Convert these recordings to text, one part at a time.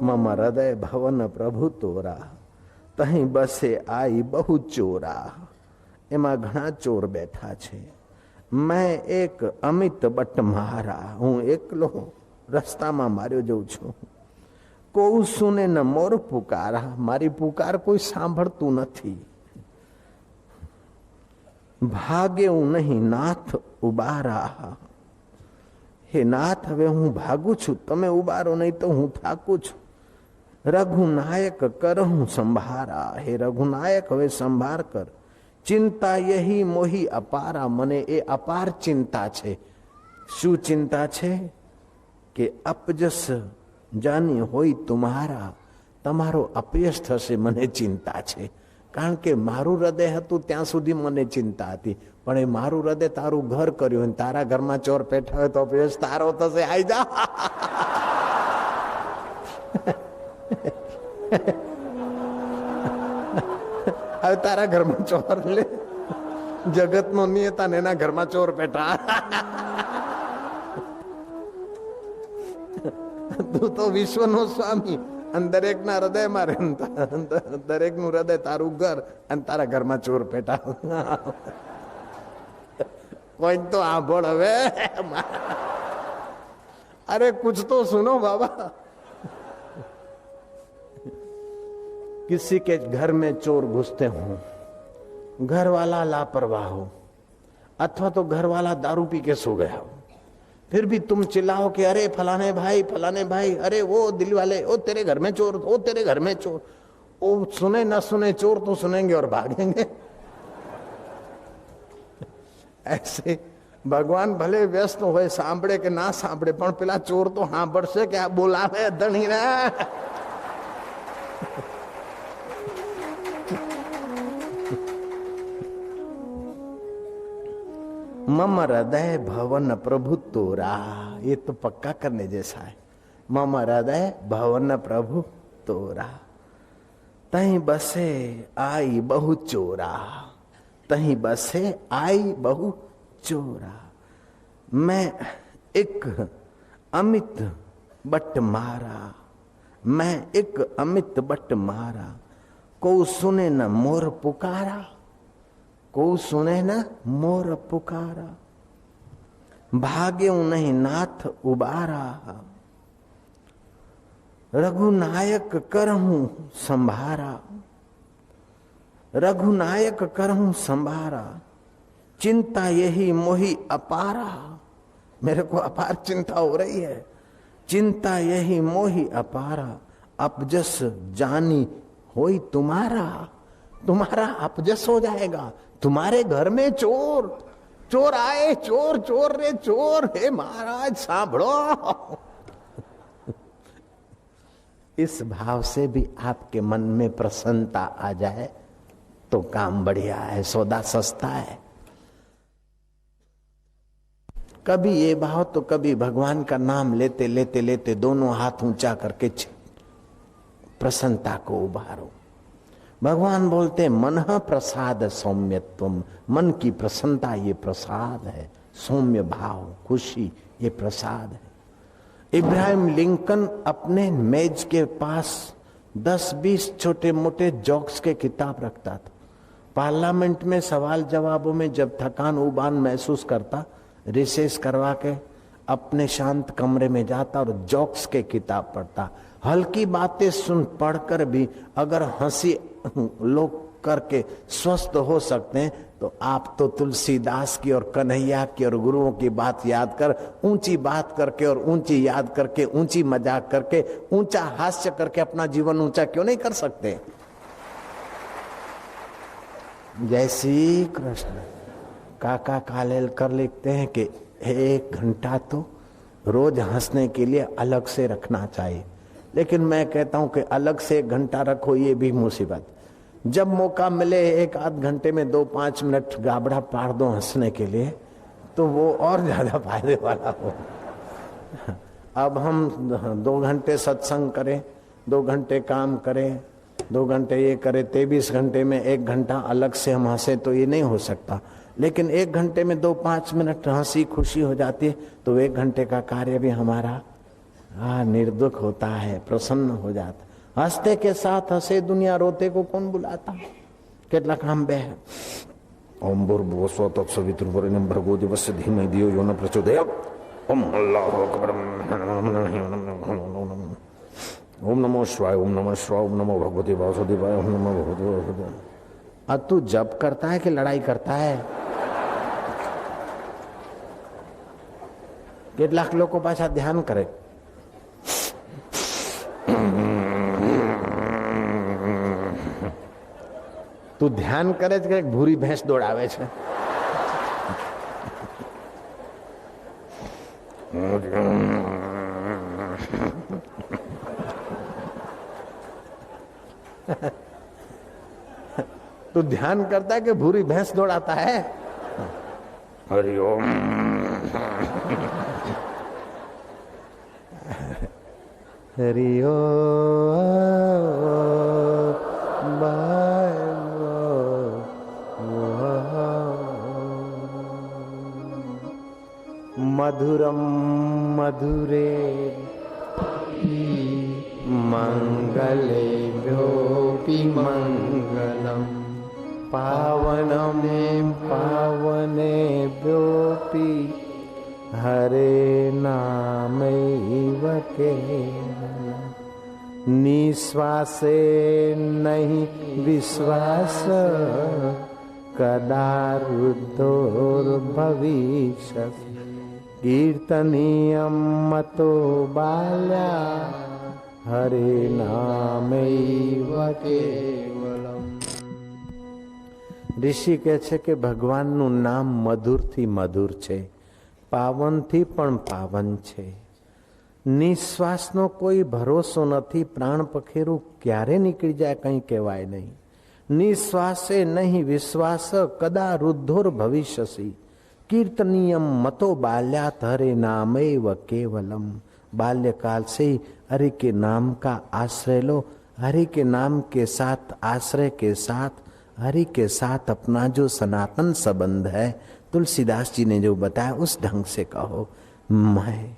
मम हृदय भवन प्रभु तोरा, तही बसे आई बहु चोरा। एमा घणा चोर बैठा छे, मैं एक अमित बट मारा, हूँ एकलो रस्ता में मार्यो जाऊं छू। कोई सुने न मोर पुकारा, मारी पुकार कोई सांभळतुं नथी। भाग्यू नहीं नाथ उबारा, हे नाथ हवे हूँ भागू छू, तमे उबारो नहीं तो हूँ थाकू छू। रघुनायक करहूं संभारा, हे रघुनायक हवे संभार कर। चिंता यही मोही अपारा, मने ए अपार चिंता छे। शू चिंता छे कि अपजस जानी होई तुम्हारा, तमारो अपयश थशे मने चिंता छे। कारण के मारू हृदय हतुं त्यां सुधी मने चिंता हती, पण ए मारू हृदय तारू घर कर्युं अने तारा घरमां चोर पेठा होय तो अपयश तारो थशे। आई जा હવે તારા ઘરમાં ચોર લે, જગતનો નિયતા ને એના ઘરમાં ચોર પેટા। તું તો વિશ્વનો સ્વામી અને દરેકના હૃદયમાં રહેતા, દરેકનું હૃદય તારું ઘર અને તારા ઘરમાં ચોર પેટા। કોઈ તો આંભળ હવે, અરે कुछ तो सुनो बाबा। किसी के घर में चोर घुसते हों, घर वाला लापरवाह हो, अथवा तो घर वाला दारू पी के सो गया हो, फिर भी तुम चिल्लाओ कि अरे फलाने भाई, अरे वो दिल वाले, ओ तेरे घर में चोर, ओ तेरे घर में चोर। ओ सुने ना सुने, चोर तो सुनेंगे और भागेंगे। ऐसे भगवान भले व्यस्त हो, सांभळे के ना सांभळे, पण पेला चोर तो सांभळशे के आ बोलावे धणी ने। मम हृदय भवन प्रभु तोरा, ये तो पक्का करने जैसा है। मम हृदय भवन प्रभु तोरा, तही बसे आई बहु चोरा, तही बसे आई बहु चोरा। मैं एक अमित बट मारा, मैं एक अमित बट मारा। को सुने न मोर पुकारा, को सुने न मोर पुकारा। भाग्यू नहीं नाथ उबारा, रघुनायक करहूं संभारा, रघुनायक करहूं संभारा। चिंता यही मोही अपारा, मेरे को अपार चिंता हो रही है। चिंता यही मोही अपारा, अपजस जानी होई तुम्हारा, तुम्हारा अपजस हो जाएगा। तुम्हारे घर में चोर, चोर आए, चोर चोर रे चोर। हे महाराज सांभळो। इस भाव से भी आपके मन में प्रसन्नता आ जाए तो काम बढ़िया है, सौदा सस्ता है। कभी ये भाव तो कभी भगवान का नाम लेते लेते लेते दोनों हाथ ऊंचा करके प्रसन्नता को उभारो। भगवान बोलते मन प्रसाद सौम्यत्वम, मन की प्रसन्नता ये प्रसाद है। सौम्य भाव, खुशी ये प्रसाद है। इब्राहिम लिंकन अपने मेज के पास 10-20 छोटे मोटे जोक्स के किताब रखता था। पार्लियामेंट में सवाल जवाबों में जब थकान उबान महसूस करता, रिसेस करवा के अपने शांत कमरे में जाता और जोक्स के किताब पढ़ता। हल्की बातें सुन पढ़कर भी अगर हंसी लोग करके स्वस्थ हो सकते हैं, तो आप तो तुलसीदास की और कन्हैया की और गुरुओं की बात याद कर, ऊंची बात करके और ऊंची याद करके, ऊंची मजाक करके, ऊंचा हास्य करके अपना जीवन ऊंचा क्यों नहीं कर सकते। जय श्री कृष्ण। काका कालेलकर लिखते हैं कि 1 घंटा तो रोज हंसने के लिए अलग से रखना चाहिए, लेकिन मैं कहता हूं कि अलग से 1 घंटा रखो ये भी मुसीबत। जब मौका मिले 1-8 घंटे में 2-5 मिनट गाबड़ा पाड़ दो हंसने के लिए, तो वो और ज्यादा फायदे वाला हो। अब हम 2 घंटे सत्संग करें, 2 घंटे काम करें, 2 घंटे ये करें, 23 घंटे में 1 घंटा अलग से हम हंसे, तो ये नहीं हो सकता। लेकिन 1 घंटे में 2-5 मिनट हंसी खुशी हो जाती है, तो 1 घंटे का कार्य भी हमारा निर्दुख होता है, प्रसन्न हो जाता। हंसते के साथ हंसे दुनिया, रोते को कौन बुलाता। કેટલા કામ બે ओम भूर्भुवः स्वः तत्सवितुर्वरेण्यं भर्गो देवस्य धीमहि धियो यो न प्रचोदयात्। ओम अल्लाहु अकबर। ओम नमो शिवाय, ओम नमः शिवाय, ओम नमो भगवते वासुदेवाय, ओम नमो भगवते वासुदेवाय। अब तू जप करता है कि लड़ाई करता है? કેટલાક લોકો પાછા ધ્યાન કરે, તું ધ્યાન કરે છે કે ભૂરી ભેંસ દોડાવે છે? तू ध्यान करता है कि भूरी भैंस दौड़ाता है? हरिओम। हरिओ मधुरम मधुरे मंगले व्योपि मंगलम पावनमे पावने व्योपि हरे नामैव केवलम्। निश्वासे नहीं विश्वास कदा रुद्धोर्भविष्यति। कीर्तनीयं मतो बाल्या हरे नामैव केवलम्। ऋषि કહે છે કે ભગવાનનું નામ મધુરથી મધુર છે, પાવનથી પણ પાવન છે। નિશ્વાસનો કોઈ ભરોસો નથી, પ્રાણ પખેરું ક્યારે નીકળી જાય કંઈ કહેવાય નહીં। નિશ્વાસે નહીં વિશ્વાસ કદા रुद्धोर भविष्यसि। कीर्तनीयम मतो बाल्यात हरे नामैव केवलम। बाल्यकाल से ही हरि के नाम का आश्रय लो। हरि के नाम के साथ, आश्रय के साथ, हरि के साथ अपना जो सनातन संबंध है, तुलसीदास जी ने जो बताया उस ढंग से कहो। मैं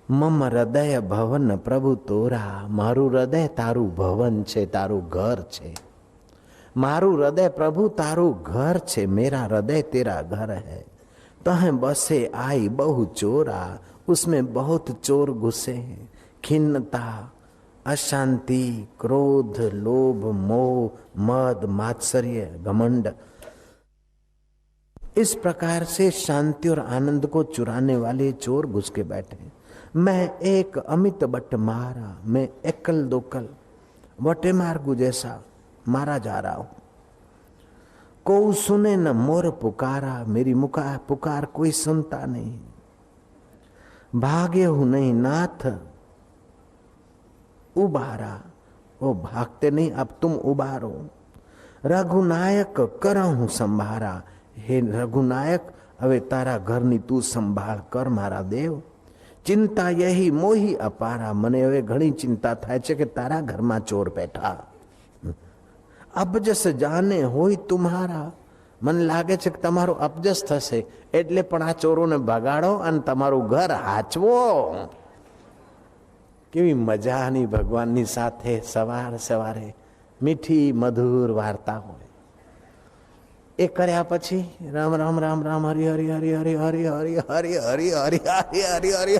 मम हृदय भवन प्रभु तोरा। मारू हृदय तारू भवन छे, तारू घर छे। मारू हृदय प्रभु तारू घर छे, मेरा हृदय तेरा घर है। तह बसे आई बहु चोरा, उसमें बहुत चोर घुसे हैं। खिन्नता, अशांति, क्रोध, लोभ, मोह, मद, मात्सर्य, घमंड, इस प्रकार से शांति और आनंद को चुराने वाले चोर घुस के बैठे। मैं एक अमित बट मारा, मैं एकल दोकल वटे मार्गु जैसा मारा जा रहा हूं। को सुने न मोर पुकारा, मेरी पुकार कोई सुनता नहीं। भागे हूं नहीं नाथ उबारा, वो भागते नहीं, अब तुम उबारो। रघुनायक करहूं संभारा, हे रघुनायक હવે તારા ઘરની તું સંભાળ કર મારા દેવ। ચિંતા यही मोही अपारा, મને હવે ઘણી ચિંતા થાય છે કે તારા ઘરમાં ચોર બેઠા। અબજસ જાને હોય तुम्हारा, મને લાગે છે કે તમારો અબજસ થશે એટલે પણ આ ચોરોને ભગાડો અને તમારું ઘર હાચવો। કેવી મજાની ભગવાનની સાથે સવાર સવારે મીઠી મધુર વાર્તા હોય। એ કર્યા પછી રામ રામ રામ રામ હરિ હરિ હરિ હરિ હરિ હરિ હરિ હરિ હરિ હરિ હરિ હરિ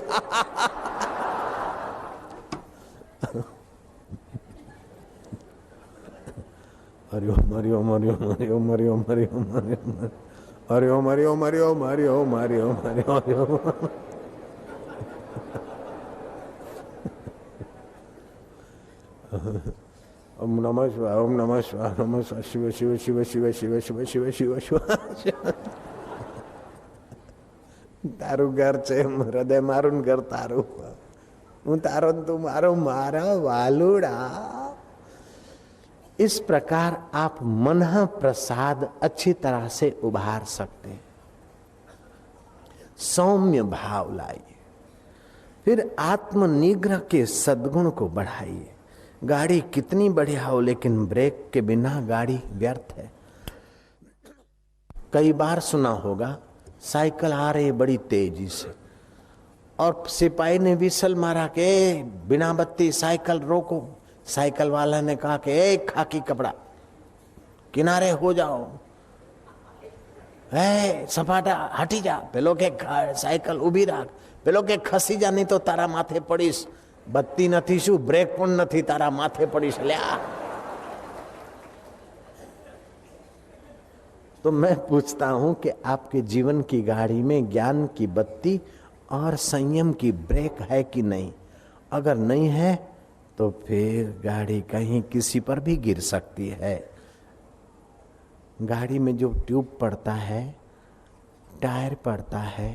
हरि ओम हरि ओम हरि ओम हरि ओम हरि ओम हरि ओम हरि ओम हरि ओम हरि ओम हरि ओम हरि ओम हरि ओम हरि ओम हरि ओम। ओम नमः शिवाय, ओम नमः शिवाय, नमः शिव शिव शिव शिव शिव शिव शिव शिव शिव शिव। तारू घर छे, हृदय मारू घर तारू, हूँ तारो तू मारो मारा वालुड़ा। इस प्रकार आप मन प्रसाद अच्छी तरह से उभार सकते हैं। सौम्य भाव लाइए, फिर आत्मनिग्रह के सद्गुण को बढ़ाइए। गाड़ी कितनी बढ़िया हो लेकिन ब्रेक के बिना गाड़ी व्यर्थ है। कई बार सुना होगा साइकिल आ रही बड़ी तेजी से, और सिपाही ने विसल मारा कि बिना बत्ती साइकिल रोको। साइकिल वाला ने कहा कि ए खाकी कपड़ा किनारे हो जाओ, सपाटा हटी जा, पेलो के साइकिल उभी राख, पेलो के खसी जा नहीं तो तारा माथे पड़ीश, बत्ती नहीं शू ब्रेक पण नहीं तारा माथे पड़ीश ल्या। तो मैं पूछता हूं कि आपके जीवन की गाड़ी में ज्ञान की बत्ती और संयम की ब्रेक है कि नहीं? अगर नहीं है तो फिर गाड़ी कहीं किसी पर भी गिर सकती है। गाड़ी में जो ट्यूब पड़ता है, टायर पड़ता है,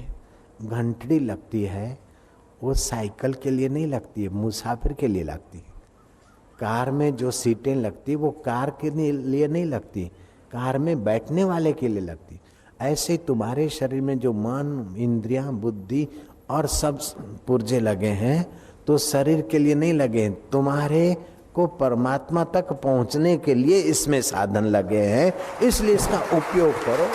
घंटड़ी लगती है, वो साइकिल के लिए नहीं लगती है, मुसाफिर के लिए लगती है। कार में जो सीटें लगती वो कार के लिए नहीं लगती, कार में बैठने वाले के लिए लगती। ऐसे तुम्हारे शरीर में जो मन, इंद्रियां, बुद्धि और सब पुर्जे लगे हैं तो शरीर के लिए नहीं लगे, तुम्हारे को परमात्मा तक पहुंचने के लिए इसमें साधन लगे हैं, इसलिए इसका उपयोग करो।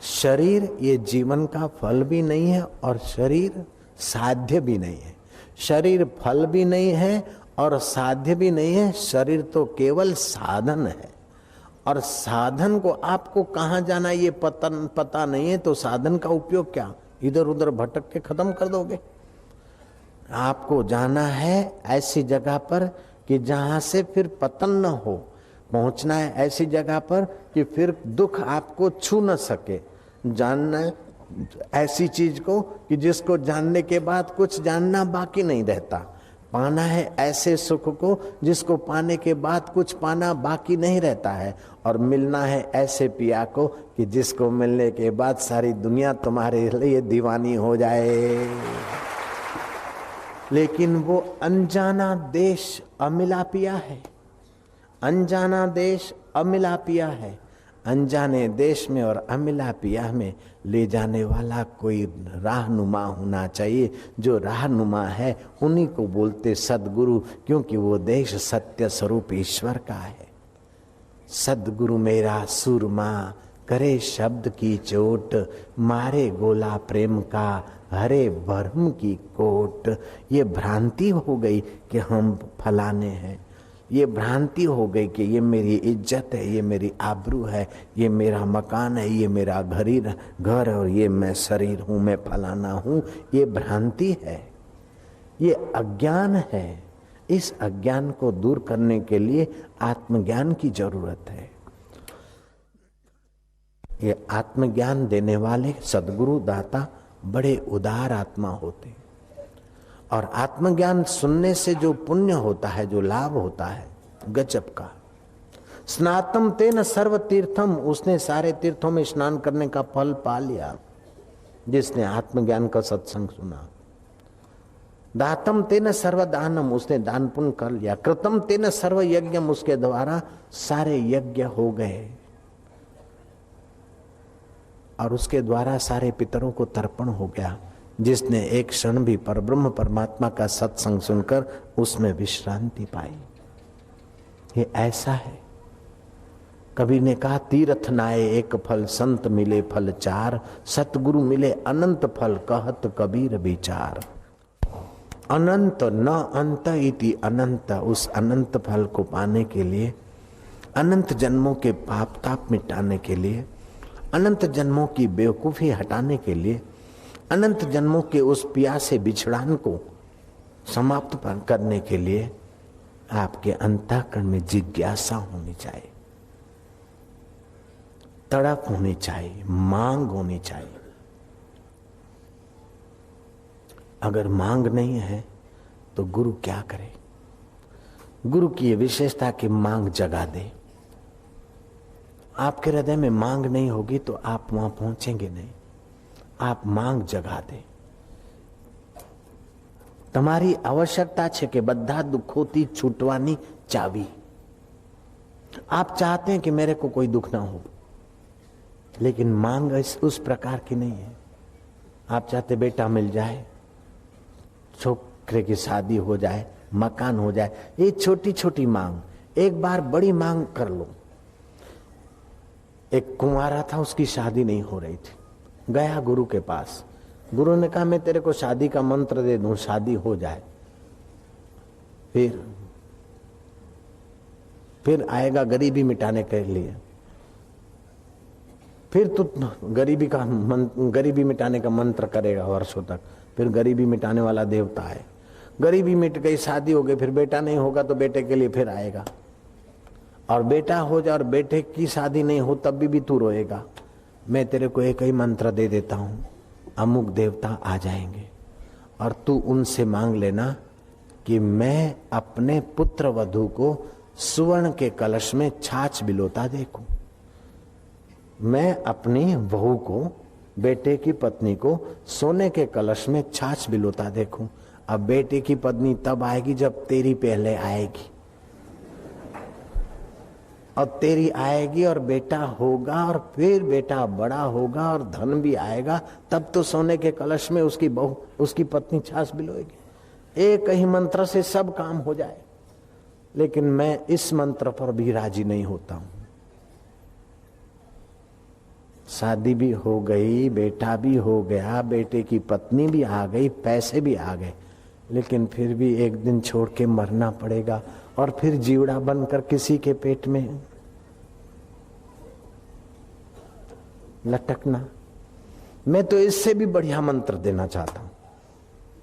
शरीर ये जीवन का फल भी नहीं है और शरीर साध्य भी नहीं है। शरीर फल भी नहीं है और साध्य भी नहीं है। शरीर तो केवल साधन है और साधन को आपको कहाँ जाना ये पता नहीं है तो साधन का उपयोग क्या? इधर उधर भटक के खत्म कर दोगे। आपको जाना है ऐसी जगह पर कि जहां से फिर पतन न हो, पहुंचना है ऐसी जगह पर कि फिर दुख आपको छू न सके, जानना है ऐसी चीज को कि जिसको जानने के बाद कुछ जानना बाकी नहीं रहता, पाना है ऐसे सुख को जिसको पाने के बाद कुछ पाना बाकी नहीं रहता है, और मिलना है ऐसे पिया को कि जिसको मिलने के बाद सारी दुनिया तुम्हारे लिए दीवानी हो जाए। लेकिन वो अनजाना देश अमिला पिया है, अनजाना देश अमिला पिया है। अनजाने देश में और अमिला पिया में ले जाने वाला कोई राहनुमा होना चाहिए। जो राहनुमा है उन्हीं को बोलते सद्गुरु, क्योंकि वो देश सत्य स्वरूप ईश्वर का है। सद्गुरु मेरा सुरमा करे शब्द की चोट, मारे गोला प्रेम का हरे भरम की कोट। ये भ्रांति हो गई कि हम फलाने हैं, ये भ्रांति हो गई कि ये मेरी इज्जत है, ये मेरी आबरू है, ये मेरा मकान है, ये मेरा घर और ये मैं शरीर हूँ, मैं फलाना हूँ। ये भ्रांति है, ये अज्ञान है। इस अज्ञान को दूर करने के लिए आत्मज्ञान की जरूरत है। ये आत्मज्ञान देने वाले सद्गुरु दाता बड़े उदार आत्मा होते, और आत्मज्ञान सुनने से जो पुण्य होता है, जो लाभ होता है, गजब का। स्नातम तेन सर्व तीर्थम, उसने सारे तीर्थों में स्नान करने का फल पा लिया जिसने आत्मज्ञान का सत्संग सुना। दातम तेन सर्व दानम, उसने दान पुण्य कर लिया। कृतम तेन सर्व यज्ञम, उसके द्वारा सारे यज्ञ हो गए और उसके द्वारा सारे पितरों को तर्पण हो गया। जिसने एक क्षण भी परब्रह्म परमात्मा का सत्संग सुनकर उसमें विश्रांति पाई, ये ऐसा है। कबीर ने कहा तीर्थ नाये एक फल, संत मिले फल चार, सतगुरु मिले अनंत फल, कहत कबीर विचार। अनंत न अंत इति अनंत, उस अनंत फल को पाने के लिए, अनंत जन्मों के पाप ताप मिटाने के लिए, अनंत जन्मों की बेवकूफी हटाने के लिए, अनंत जन्मों के उस प्यासे बिछड़ान को समाप्त करने के लिए आपके अंतःकरण में जिज्ञासा होनी चाहिए, तड़प होनी चाहिए, मांग होनी चाहिए। अगर मांग नहीं है तो गुरु क्या करे? गुरु की ये विशेषता कि मांग जगा दे। आपके हृदय में मांग नहीं होगी तो आप वहां पहुंचेंगे नहीं। आप मांग जगा दे। તમારી आवश्यकता है कि बद्धा दुखोती छूटवानी चावी। आप चाहते हैं कि मेरे को कोई दुख ना हो, लेकिन मांग उस प्रकार की नहीं है। आप चाहते बेटा मिल जाए, छोकरे की शादी हो जाए, मकान हो जाए, ये छोटी छोटी मांग। एक बार बड़ी मांग कर लो। एक कुंवारा था, उसकी शादी नहीं हो रही थी, गया गुरु के पास, गुरु ने कहा मैं तेरे को शादी का मंत्र दे दूं, शादी हो जाए, फिर आएगा गरीबी मिटाने के लिए, फिर तू गरीबी मिटाने का मंत्र करेगा वर्षों तक, फिर गरीबी मिटाने वाला देवता है। गरीबी मिट गई, शादी हो गई, फिर बेटा नहीं होगा तो बेटे के लिए फिर आएगा, और बेटा हो जाए और बेटे की शादी नहीं हो तब भी तू रोएगा। मैं तेरे को एक ही मंत्र दे देता हूं, अमुक देवता आ जाएंगे और तू उनसे मांग लेना कि मैं अपने पुत्र वधू को सुवर्ण के कलश में छाछ बिलोता देखूं, मैं अपनी बहू को, बेटे की पत्नी को सोने के कलश में छाछ बिलोता देखूं। अब बेटे की पत्नी तब आएगी जब तेरी पहले आएगी, और तेरी आएगी और बेटा होगा, और फिर बेटा बड़ा होगा और धन भी आएगा, तब तो सोने के कलश में उसकी बहू, उसकी पत्नी छाछ बिलोएगी। एक ही मंत्र से सब काम हो जाए, लेकिन मैं इस मंत्र पर भी राजी नहीं होता हूं। शादी भी हो गई, बेटा भी हो गया, बेटे की पत्नी भी आ गई, पैसे भी आ गए, लेकिन फिर भी एक दिन छोड़ के मरना पड़ेगा, और फिर जीवड़ा बनकर किसी के पेट में लटकना। मैं तो इससे भी बढ़िया मंत्र देना चाहता हूं,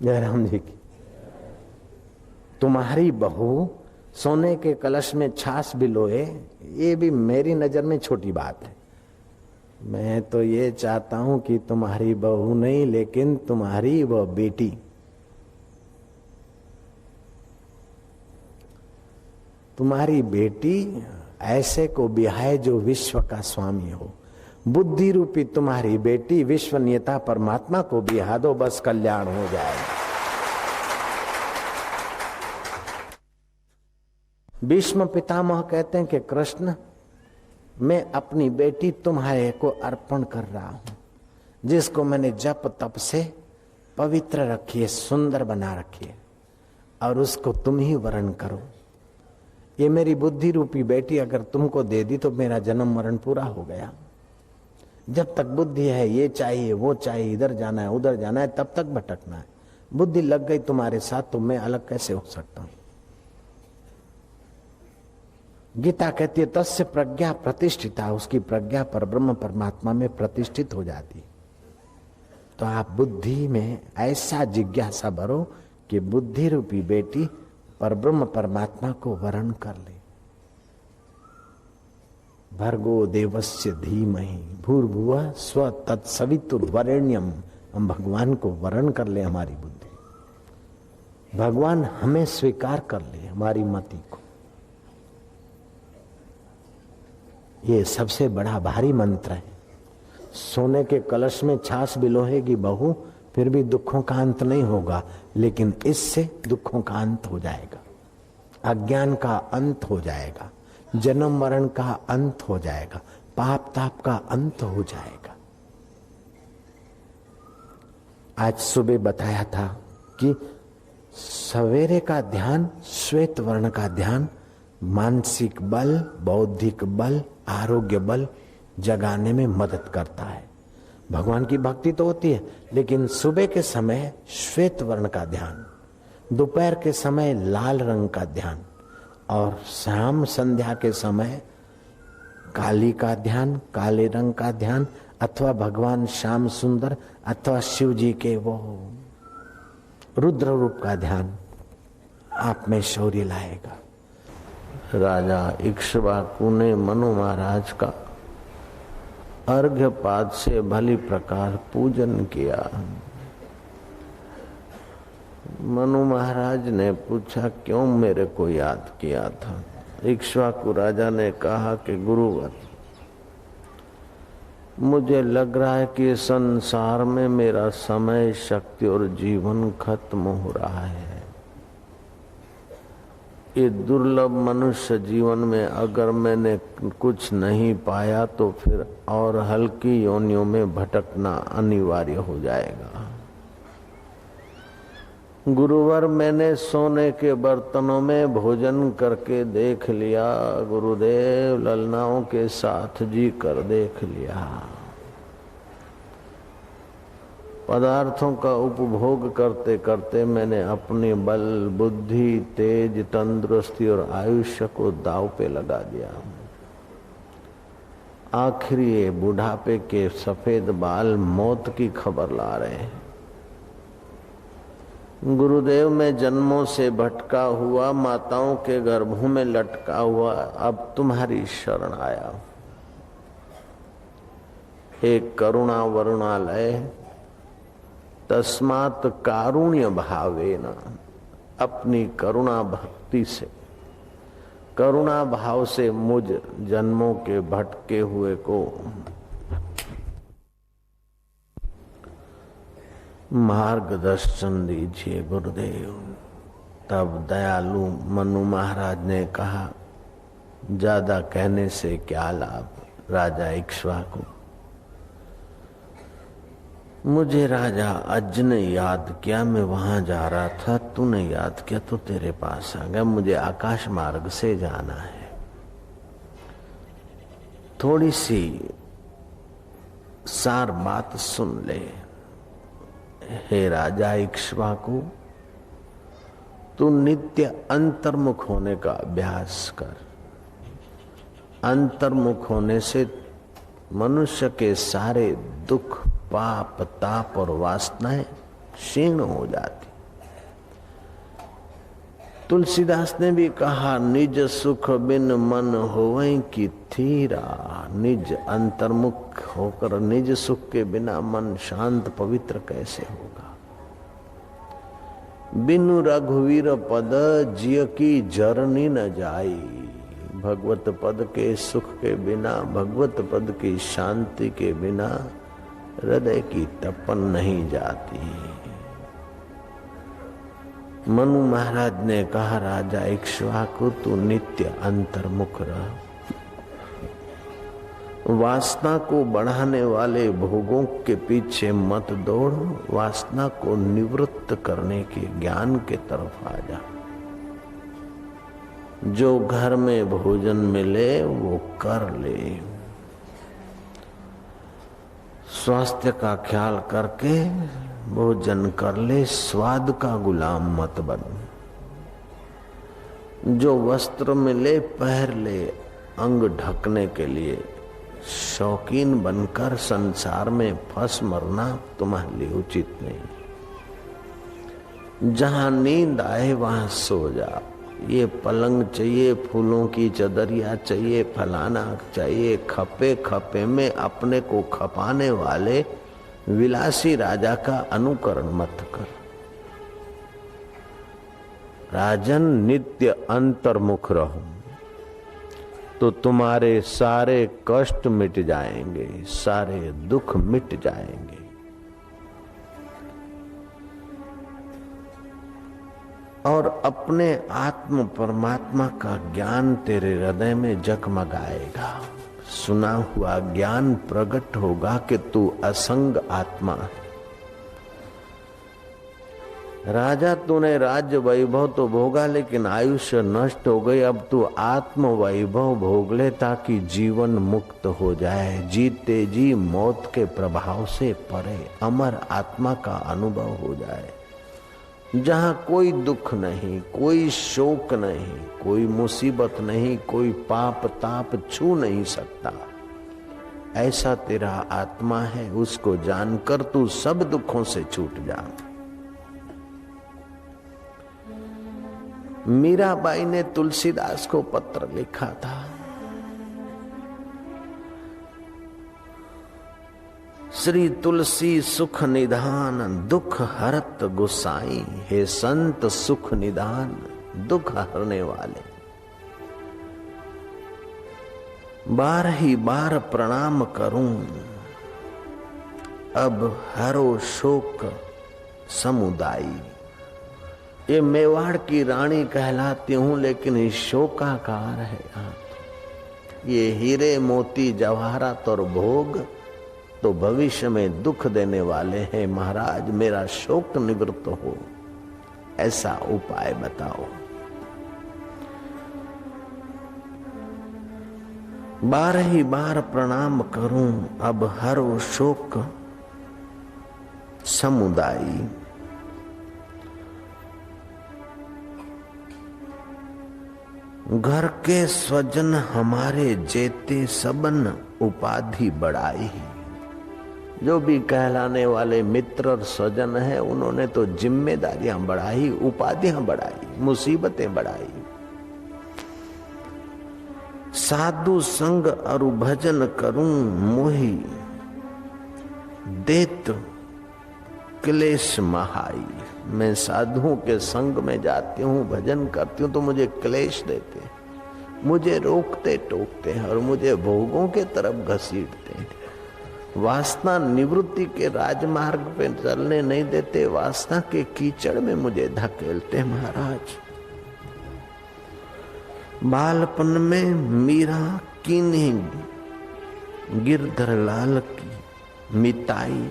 जयराम जी की, तुम्हारी बहू सोने के कलश में छाछ बिलोए, ये भी मेरी नजर में छोटी बात है। मैं तो ये चाहता हूं कि तुम्हारी बहू नहीं, लेकिन तुम्हारी वह बेटी, तुम्हारी बेटी ऐसे को बिहाए जो विश्व का स्वामी हो। बुद्धि रूपी तुम्हारी बेटी विश्वनीयता परमात्मा को बिहा दो, बस कल्याण हो जाएगा। भीष्म पितामह कहते हैं कि कृष्ण, मैं अपनी बेटी तुम्हारे को अर्पण कर रहा हूं, जिसको मैंने जप तप से पवित्र रखी है, सुंदर बना रखी है, और उसको तुम ही वरण करो। ये मेरी बुद्धि रूपी बेटी अगर तुमको दे दी तो मेरा जन्म मरण पूरा हो गया। जब तक बुद्धि है, ये चाहिए वो चाहिए, इधर जाना है उधर जाना है, तब तक भटकना है। बुद्धि लग गई तुम्हारे साथ तो मैं अलग कैसे हो सकता हूं। गीता कहती है तस्य प्रज्ञा प्रतिष्ठिता, उसकी प्रज्ञा पर ब्रह्म परमात्मा में प्रतिष्ठित हो जाती। तो आप बुद्धि में ऐसा जिज्ञासा भरो कि बुद्धि रूपी बेटी पर ब्रह्म परमात्मा को वरण कर ले। भर्गो देवस्य धीमहि भूर्भुवः स्व तत्सवितुर्वरेण्यम, हम भगवान को वरण कर ले हमारी बुद्धि, भगवान हमें स्वीकार कर ले हमारी मति को। ये सबसे बड़ा भारी मंत्र है। सोने के कलश में छाछ बिलोहेगी बहू, फिर भी दुखों का अंत नहीं होगा, लेकिन इससे दुखों का अंत हो जाएगा, अज्ञान का अंत हो जाएगा, जन्म मरण का अंत हो जाएगा, पाप ताप का अंत हो जाएगा। आज सुबह बताया था कि सवेरे का ध्यान, श्वेत वर्ण का ध्यान मानसिक बल, बौद्धिक बल, आरोग्य बल जगाने में मदद करता है। भगवान की भक्ति तो होती है, लेकिन सुबह के समय श्वेत वर्ण का ध्यान, दोपहर के समय लाल रंग का ध्यान, और शाम संध्या के समय काली का ध्यान, काले रंग का ध्यान, अथवा भगवान श्याम सुंदर अथवा शिव जी के वो रुद्र रूप का ध्यान आप में शौर्य लाएगा। राजा इक्ष्वाकु ने मनु महाराज का अर्घ्यपाद से भली प्रकार पूजन किया। मनु महाराज ने पूछा क्यों मेरे को याद किया था। इक्ष्वाकु राजा ने कहा कि गुरुवर, मुझे लग रहा है कि संसार में मेरा समय, शक्ति और जीवन खत्म हो रहा है। ये दुर्लभ मनुष्य जीवन में अगर मैंने कुछ नहीं पाया तो फिर और हल्की योनियों में भटकना अनिवार्य हो जाएगा। गुरुवर, मैंने सोने के बर्तनों में भोजन करके देख लिया, गुरुदेव ललनाओं के साथ जी कर देख लिया। पदार्थों का उपभोग करते करते मैंने अपने बल, बुद्धि, तेज, तंदुरुस्ती और आयुष्य को दांव पे लगा दिया। आखिर ये बुढ़ापे के सफेद बाल मौत की खबर ला रहे हैं। गुरुदेव, मैं जन्मों से भटका हुआ, माताओं के गर्भों में लटका हुआ, अब तुम्हारी शरण आया। हे करुणा वरुणालय, तस्मात् कारुण्य भावेन, अपनी करुणा भक्ति से, करुणा भाव से मुझ जन्मों के भटके हुए को मार्गदर्शन दीजिए गुरुदेव। तब दयालु मनु महाराज ने कहा, ज्यादा कहने से क्या लाभ राजा इक्ष्वाकु। मुझे राजा अज ने याद किया, मैं वहां जा रहा था, तूने याद किया तो तेरे पास आ गया। मुझे आकाश मार्ग से जाना है। थोड़ी सी सार बात सुन ले। हे राजा इक्ष्वाकु, तू नित्य अंतर्मुख होने का अभ्यास कर। अंतर्मुख होने से मनुष्य के सारे दुख, पाप, ताप और वासनाएं क्षीण हो जाती। तुलसीदास ने भी कहा, निज सुख बिन मन होवै की थीरा। निज अंतर्मुख होकर निज सुख के बिना मन शांत पवित्र कैसे होगा। बिनु रघुवीर पद जिय की जरनी न जाई। भगवत पद के सुख के बिना, भगवत पद की शांति के बिना हृदय की तपन नहीं जाती। मनु महाराज ने कहा, राजा इक्ष्वाकु, तू नित्य अंतर्मुख रह। वासना को बढ़ाने वाले भोगों के पीछे मत दौड़, वासना को निवृत्त करने के ज्ञान के तरफ आ जा। जो घर में भोजन मिले वो कर ले। स्वास्थ्य का ख्याल करके भोजन कर ले, स्वाद का गुलाम मत बन। जो वस्त्र मिले पहन ले, अंग ढकने के लिए। शौकीन बनकर संसार में फंस मरना तुम्हारे लिए उचित नहीं। जहां नींद आए वहां सो जा। ये पलंग चाहिए, फूलों की चदरिया चाहिए, फलाना चाहिए, खपे खपे में अपने को खपाने वाले विलासी राजा का अनुकरण मत कर। राजन, नित्य अंतर्मुख रहो तो तुम्हारे सारे कष्ट मिट जाएंगे, सारे दुख मिट जाएंगे। और अपने आत्म परमात्मा का ज्ञान तेरे हृदय में जगमगाएगा। सुना हुआ ज्ञान प्रकट होगा कि तू असंग आत्मा है। राजा, तूने राज्य वैभव तो भोगा, लेकिन आयुष्य नष्ट हो गई। अब तू आत्म वैभव भोग ले ताकि जीवन मुक्त हो जाए। जीते जी मौत के प्रभाव से परे अमर आत्मा का अनुभव हो जाए। जहां कोई दुख नहीं, कोई शोक नहीं, कोई मुसीबत नहीं, कोई पाप ताप छू नहीं सकता, ऐसा तेरा आत्मा है। उसको जानकर तू सब दुखों से छूट जा। मीराबाई ने तुलसीदास को पत्र लिखा था। श्री तुलसी सुख निधान, दुख हरत गुसाई। हे संत सुख निधान, दुख हरने वाले, बार ही बार प्रणाम करूं, अब हरो शोक समुदायी। ये मेवाड़ की रानी कहलाती हूं, लेकिन ये शोकाकार है। ये हीरे मोती जवाहरात और भोग तो भविष्य में दुख देने वाले हैं। महाराज, मेरा शोक निवृत्त हो, ऐसा उपाय बताओ। बार ही बार प्रणाम करूं, अब हरो शोक समुदायी। घर के स्वजन हमारे जेते सबन उपाधि बढ़ाई। जो भी कहलाने वाले मित्र और स्वजन है उन्होंने तो जिम्मेदारियां बढ़ाई, उपाधियां बढ़ाई, मुसीबतें बढ़ाई। साधु संग अरु भजन करूं मोही, देत क्लेश महाई। मैं साधुओं के संग में जाती हूँ, भजन करती हूँ तो मुझे क्लेश देते, मुझे रोकते टोकते हैं और मुझे भोगों के तरफ घसीटते हैं। वासना निवृत्ति के राजमार्ग पे चलने नहीं देते, वासना के कीचड़ में मुझे धकेलते। महाराज बालपन में मीरा कीन्ही गिरधर लाल की मिताई।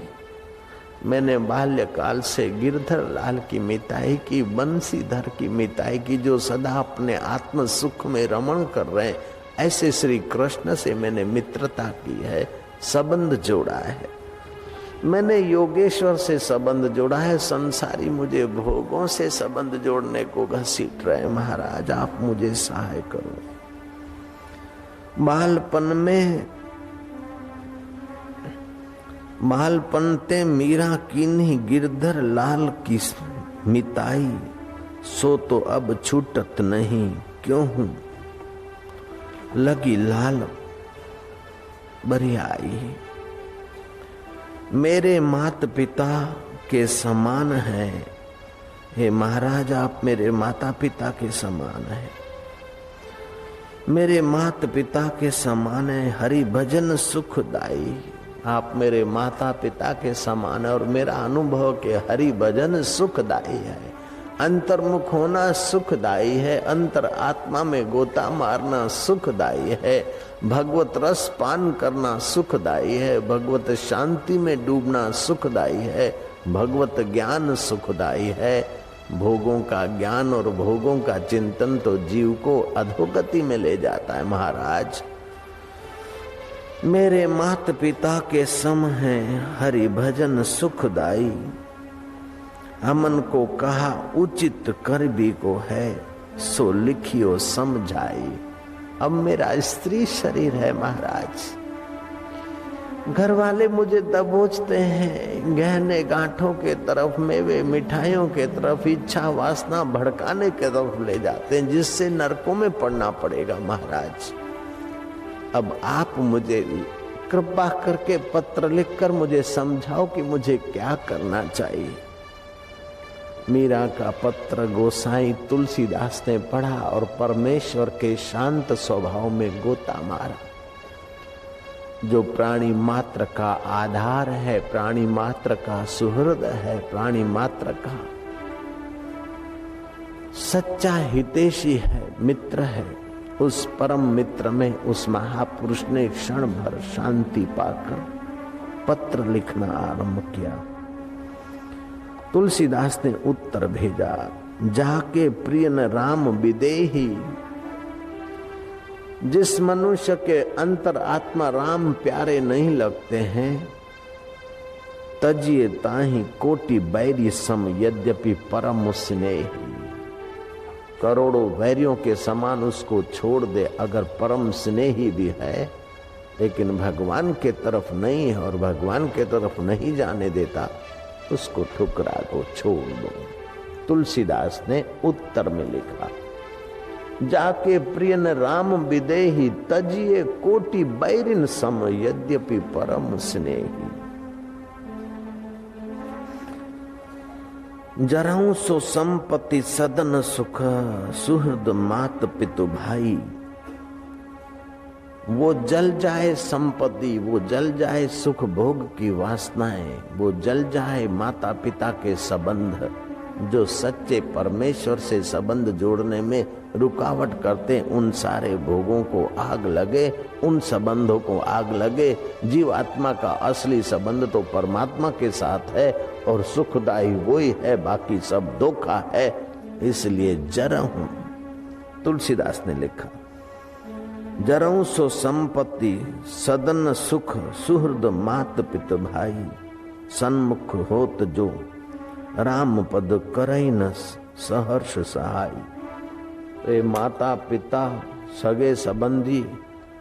मैंने बाल्यकाल से गिरधर लाल की मिताई की, बंसीधर की मिताई की, जो सदा अपने आत्म सुख में रमण कर रहे हैं, ऐसे श्री कृष्ण से मैंने मित्रता की है, संबंध जोड़ा है। मैंने योगेश्वर से संबंध जोड़ा है, संसारी मुझे भोगों से संबंध जोड़ने को घसीट रहे। महाराज आप मुझे सहाय करो। बालपन ते मीरा कीन्ही गिरधर लाल की मिताई, सो तो अब छूटत नहीं क्यों हूं लगी लाल बरियाई। मेरे माता पिता के समान है। हे महाराज आप मेरे माता पिता के समान है, मेरे माता पिता के समान है। हरि भजन सुखदाई। आप मेरे माता पिता के समान है और मेरा अनुभव के हरि भजन सुखदाई है। अंतर्मुख होना सुखदाई है, अंतर आत्मा में गोता मारना सुखदाई है, भगवत रस पान करना सुखदाई है, भगवत शांति में डूबना सुखदाई है, भगवत ज्ञान सुखदाई है। भोगों का ज्ञान और भोगों का चिंतन तो जीव को अधोगति में ले जाता है। महाराज मेरे माता पिता के सम है हरि भजन सुखदाई। हमन को कहा उचित कर भी को है, सो लिखियो समझाई। अब मेरा स्त्री शरीर है महाराज, घर वाले मुझे दबोचते हैं गहने गांठों के तरफ, मेवे मिठाइयों के तरफ, इच्छा वासना भड़काने के तरफ ले जाते हैं, जिससे नरकों में पड़ना पड़ेगा। महाराज अब आप मुझे कृपा करके पत्र लिखकर मुझे समझाओ कि मुझे क्या करना चाहिए। मीरा का पत्र गोसाई तुलसीदास ने पढ़ा और परमेश्वर के शांत स्वभाव में गोता मारा। जो प्राणी मात्र का आधार है, प्राणी मात्र का सुहृद है, प्राणी मात्र का सच्चा हितैषी है, मित्र है, उस परम मित्र में उस महापुरुष ने क्षण भर शांति पाकर पत्र लिखना आरंभ किया। तुलसीदास ने उत्तर भेजा, जाके प्रिय न राम विदेही। जिस मनुष्य के अंतर आत्मा राम प्यारे नहीं लगते हैं, तजिए ताहि कोटि बैरी सम यद्यपि परम स्नेही। करोड़ों वैरियों के समान उसको छोड़ दे अगर परम स्नेही भी है, लेकिन भगवान के तरफ नहीं है और भगवान के तरफ नहीं जाने देता, उसको ठुकरा दो, छोड़ दो। तुलसीदास ने उत्तर में लिखा, जाके प्रियन राम विदेही, तजिए कोटि बैरिन सम यद्यपि परम स्नेही। जराऊं सो संपत्ति सदन सुख, सुहृद मात पितु भाई। वो जल जाए संपत्ति, वो जल जाए सुख भोग की वासनाएं, वो जल जाए माता पिता के संबंध, जो सच्चे परमेश्वर से संबंध जोड़ने में रुकावट करते, उन सारे भोगों को आग लगे, उन संबंधों को आग लगे। जीव आत्मा का असली संबंध तो परमात्मा के साथ है और सुखदायी वही है, बाकी सब धोखा है। इसलिए जरहूं, तुलसीदास ने लिखा, जरहूं सो संपत्ति सदन सुख, सुहृद मात पित भाई। सन्मुख होत जो, राम पद करई न सहर्ष सहाय। ये माता पिता, सगे संबंधी,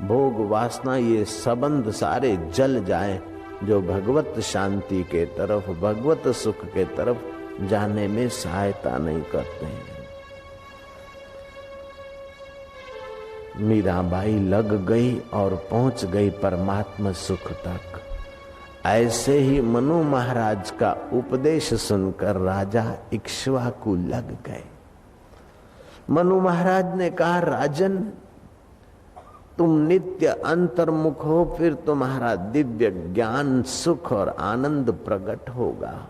भोग वासना, ये संबंध सारे जल जाएं जो भगवत शांति के तरफ, भगवत सुख के तरफ जाने में सहायता नहीं करते हैं। मीराबाई लग गई और पहुंच गई परमात्मा सुख तक। ऐसे ही मनु महाराज का उपदेश सुनकर राजा इक्ष्वाकु लग गए। मनु महाराज ने कहा, राजन तुम नित्य अंतर्मुख हो, फिर तुम्हारा दिव्य ज्ञान, सुख और आनंद प्रकट होगा।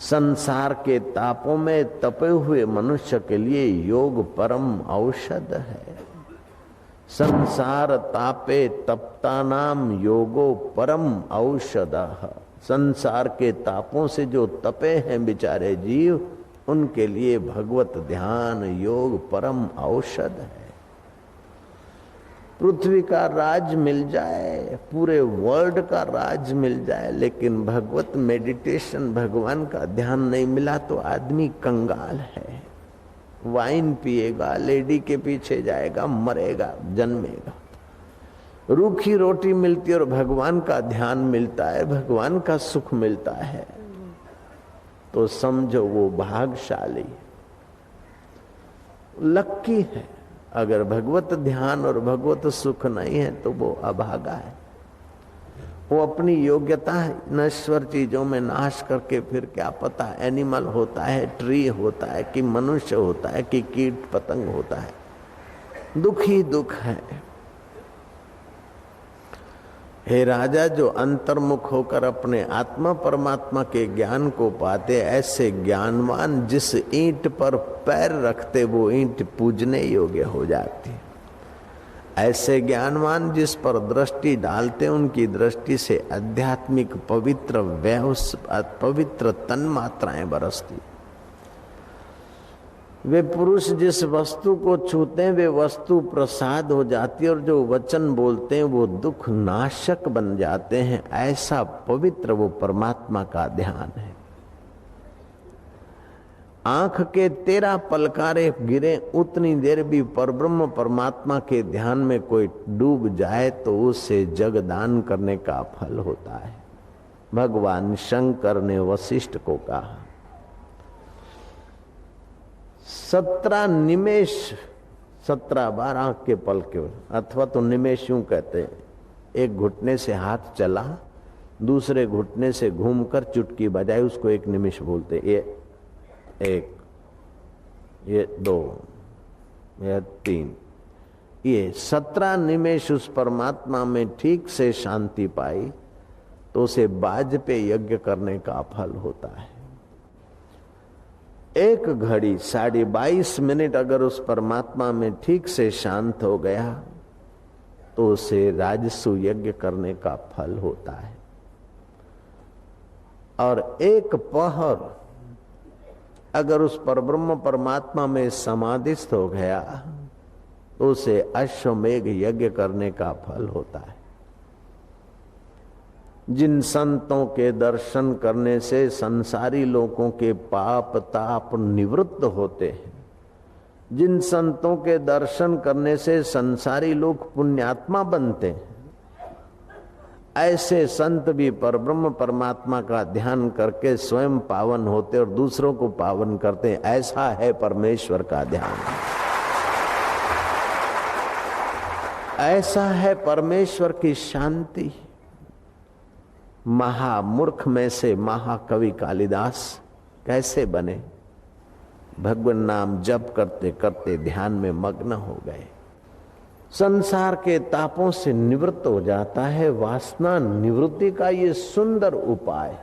संसार के तापों में तपे हुए मनुष्य के लिए योग परम औषध है। संसार तापे तप्ता नाम योगो परम औषधः। संसार के तापों से जो तपे हैं बेचारे जीव, उनके लिए भगवत ध्यान योग परम औषध है। पृथ्वी का राज मिल जाए, पूरे वर्ल्ड का राज मिल जाए, लेकिन भगवत मेडिटेशन, भगवान का ध्यान नहीं मिला तो आदमी कंगाल है। वाइन पिएगा, लेडी के पीछे जाएगा, मरेगा, जन्मेगा। रूखी रोटी मिलती है और भगवान का ध्यान मिलता है, भगवान का सुख मिलता है, तो समझो वो भाग्यशाली, लक्की है। अगर भगवत ध्यान और भगवत सुख नहीं है तो वो अभागा है। वो अपनी योग्यता नश्वर चीजों में नाश करके फिर क्या पता एनिमल होता है, ट्री होता है, कि मनुष्य होता है, कि कीट पतंग होता है। दुख ही दुख है। हे राजा, जो अंतर्मुख होकर अपने आत्मा परमात्मा के ज्ञान को पाते, ऐसे ज्ञानवान जिस ईंट पर पैर रखते वो ईंट पूजने योग्य हो जाती। ऐसे ज्ञानवान जिस पर दृष्टि डालते, उनकी दृष्टि से आध्यात्मिक पवित्र तन्मात्राएं बरसती। वे पुरुष जिस वस्तु को छूते हैं वे वस्तु प्रसाद हो जाती है, और जो वचन बोलते हैं वो दुख नाशक बन जाते हैं। ऐसा पवित्र वो परमात्मा का ध्यान है। आंख के 13 पलकारे गिरे, उतनी देर भी परब्रह्म परमात्मा के ध्यान में कोई डूब जाए तो उससे जगदान करने का फल होता है। भगवान शंकर ने वशिष्ठ को कहा, 17 निमेष, 17 बार आंख के पल के, अथवा तो निमेष यूं कहते हैं, एक घुटने से हाथ चला, दूसरे घुटने से घूमकर चुटकी बजाई, उसको एक निमिष बोलते। ये 1, ये 2, ये 3, ये 17 निमेष उस परमात्मा में ठीक से शांति पाई तो उसे बाज पे यज्ञ करने का फल होता है। 1 घड़ी 22.5 मिनट अगर उस परमात्मा में ठीक से शांत हो गया तो उसे राजसु यज्ञ करने का फल होता है। और 1 पहर अगर उस परब्रह्म परमात्मा में समाधिस्थ हो गया तो उसे अश्वमेघ यज्ञ करने का फल होता है। जिन संतों के दर्शन करने से संसारी लोगों के पाप ताप निवृत्त होते हैं, जिन संतों के दर्शन करने से संसारी लोग पुण्यात्मा बनते हैं, ऐसे संत भी परब्रह्म परमात्मा का ध्यान करके स्वयं पावन होते और दूसरों को पावन करते हैं। ऐसा है परमेश्वर का ध्यान, ऐसा है परमेश्वर की शांति। महामूर्ख में से महाकवि कालिदास कैसे बने? भगवान नाम जप करते करते ध्यान में मग्न हो गए। संसार के तापों से निवृत्त हो जाता है। वासना निवृत्ति का ये सुंदर उपाय,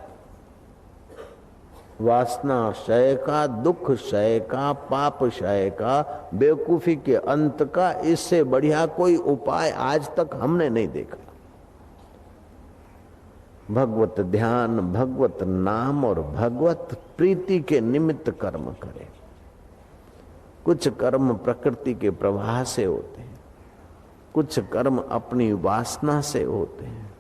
वासना क्षय का, दुख क्षय का, पाप क्षय का, बेवकूफी के अंत का, इससे बढ़िया कोई उपाय आज तक हमने नहीं देखा। भगवत ध्यान, भगवत नाम और भगवत प्रीति के निमित्त कर्म करें। कुछ कर्म प्रकृति के प्रवाह से होते हैं, कुछ कर्म अपनी वासना से होते हैं,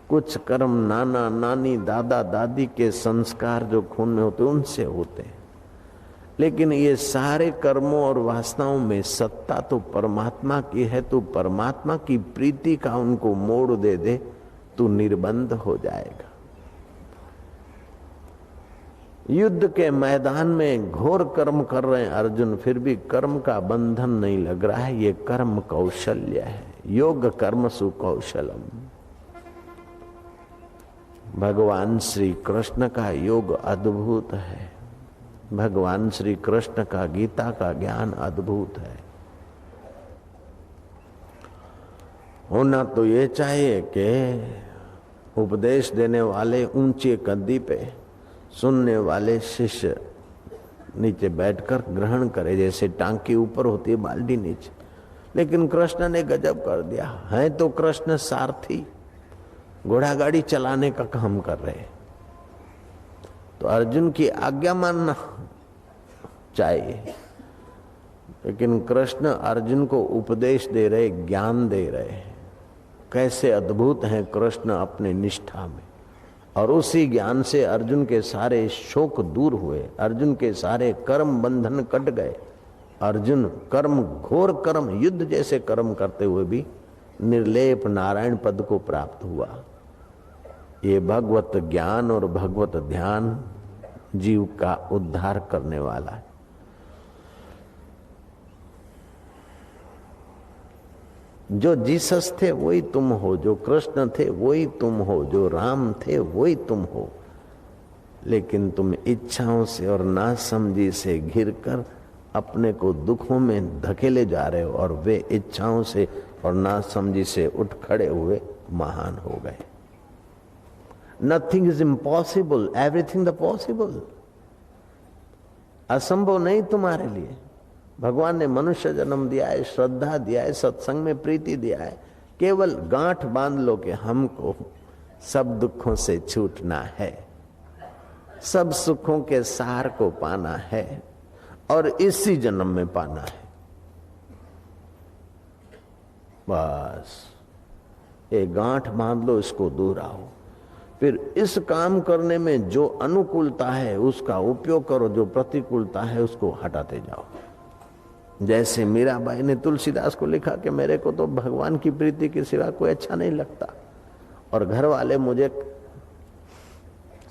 कुछ कर्म नाना नानी दादा दादी के संस्कार जो खून में होते उनसे होते हैं, लेकिन ये सारे कर्मों और वासनाओं में सत्ता तो परमात्मा की है। तो परमात्मा की प्रीति का उनको मोड़ दे दे तो निर्बंध हो जाएगा। युद्ध के मैदान में घोर कर्म कर रहे हैं अर्जुन, फिर भी कर्म का बंधन नहीं लग रहा है। ये कर्म कौशल्य है, योग कर्म सुकौशलम। भगवान श्री कृष्ण का योग अद्भुत है, भगवान श्री कृष्ण का गीता का ज्ञान अद्भुत है। होना तो ये चाहिए कि उपदेश देने वाले ऊंचे गद्दी पे, सुनने वाले शिष्य नीचे बैठकर ग्रहण करे, जैसे टांकी ऊपर होती है बाल्टी नीचे। लेकिन कृष्ण ने गजब कर दिया है। तो कृष्ण सारथी, घोड़ा गाड़ी चलाने का काम कर रहे, तो अर्जुन की आज्ञा मानना चाहिए। लेकिन कृष्ण अर्जुन को उपदेश दे रहे, ज्ञान दे रहे। कैसे अद्भुत हैं कृष्ण अपने निष्ठा में। और उसी ज्ञान से अर्जुन के सारे शोक दूर हुए, अर्जुन के सारे कर्म बंधन कट गए। अर्जुन कर्म, घोर कर्म, युद्ध जैसे कर्म करते हुए भी निर्लेप नारायण पद को प्राप्त हुआ। ये भगवत ज्ञान और भगवत ध्यान जीव का उद्धार करने वाला है। जो जीसस थे वही तुम हो, जो कृष्ण थे वही तुम हो, जो राम थे वही तुम हो। लेकिन तुम इच्छाओं से और नासमझी से घिरकर अपने को दुखों में धकेले जा रहे हो, और वे इच्छाओं से और नासमझी से उठ खड़े हुए महान हो गए। Nothing is impossible, everything the possible. असंभव नहीं तुम्हारे लिए। भगवान ने मनुष्य जन्म दिया है, श्रद्धा दिया है, सत्संग में प्रीति दिया है। केवल गांठ बांध लो कि हमको सब दुखों से छूटना है, सब सुखों के सार को पाना है, और इसी जन्म में पाना है। बस ये गांठ बांध लो, इसको दोहराओ। फिर इस काम करने में जो अनुकूलता है उसका उपयोग करो, जो प्रतिकूलता है उसको हटाते जाओ। जैसे मीराबाई ने तुलसीदास को लिखा कि मेरे को तो भगवान की प्रीति के सिवा कोई अच्छा नहीं लगता, और घर वाले मुझे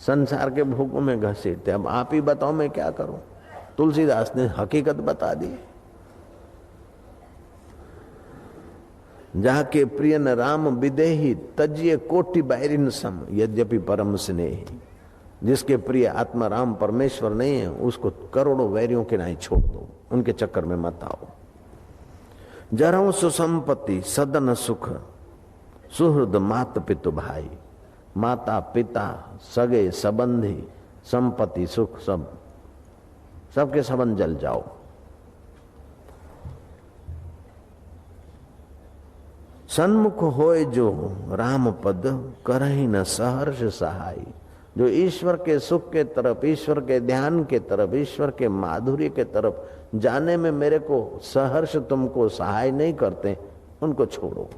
संसार के भोगों में घसीटते, अब आप ही बताओ मैं क्या करूं। तुलसीदास ने हकीकत बता दी। जाके प्रिय न राम विदेही तजिए कोटि बैरिन सम यद्यपि परम स्नेही। जिसके प्रिय आत्मा राम परमेश्वर नहीं है, उसको करोड़ों वैरियों के नहीं छोड़ दो, उनके चक्कर में मत आओ। जरऊ सुसंपत्ति सदन सुख सुहृद मात पितु भाई। माता पिता सगे संबंधी संपत्ति सुख सब, सबके संबंध जल जाओ। सन्मुख होए जो राम पद करहि न सहर्ष सहाय। जो ईश्वर के सुख के तरफ, ईश्वर के ध्यान के तरफ, ईश्वर के माधुर्य के तरफ जाने में मेरे को सहर्ष तुमको सहाय नहीं करते, उनको छोड़ो।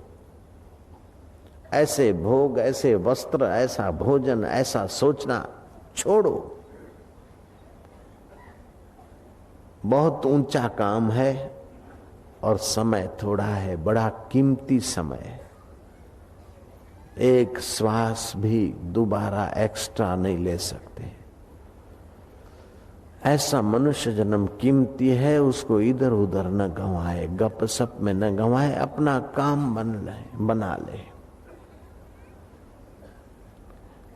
ऐसे भोग, ऐसे वस्त्र, ऐसा भोजन, ऐसा सोचना छोड़ो। बहुत ऊंचा काम है और समय थोड़ा है, बड़ा कीमती समय है। एक श्वास भी दोबारा एक्स्ट्रा नहीं ले सकते। ऐसा मनुष्य जन्म कीमती है, उसको इधर उधर न गंवाए, गपसप में न गंवाए, अपना काम बना ले।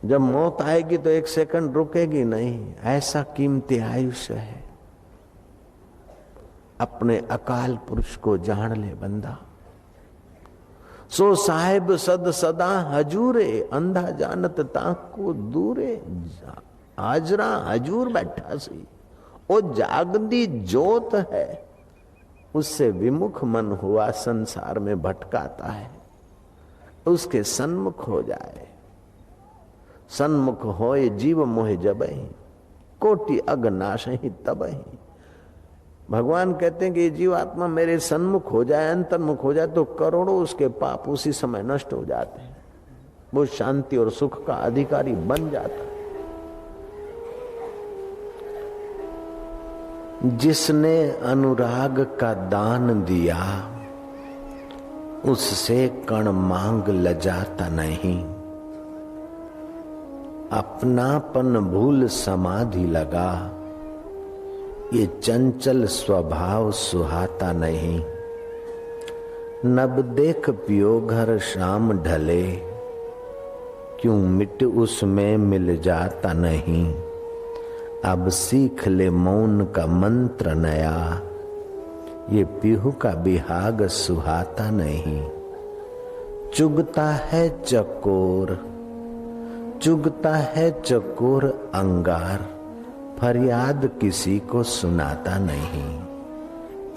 जब मौत आएगी तो एक सेकंड रुकेगी नहीं। ऐसा कीमती आयुष्य है। अपने अकाल पुरुष को जान ले बंदा। सो साहिब सद सदा हजूरे, अंधा जानत ताको दूरे। हाजरा हजूर बैठा सी, वो जागदी जोत है, उससे विमुख मन हुआ संसार में भटकाता है। उसके सन्मुख हो जाए। सन्मुख होए जीव मोह जबहि, कोटि अग नाश ही तबहि। भगवान कहते हैं कि ये जीवात्मा मेरे सन्मुख हो जाए, अंतर्मुख हो जाए, तो करोड़ों उसके पाप उसी समय नष्ट हो जाते हैं। वो शांति और सुख का अधिकारी बन जाता है। जिसने अनुराग का दान दिया उससे कण मांग लजाता नहीं। अपनापन भूल समाधि लगा, ये चंचल स्वभाव सुहाता नहीं। नब देख पियो घर शाम ढले, क्यों मिट उसमें मिल जाता नहीं। अब सीख ले मौन का मंत्र नया, ये पीहू का बिहाग सुहाता नहीं। चुगता है चकोर, चुगता है चकोर अंगार, फरियाद किसी को सुनाता नहीं।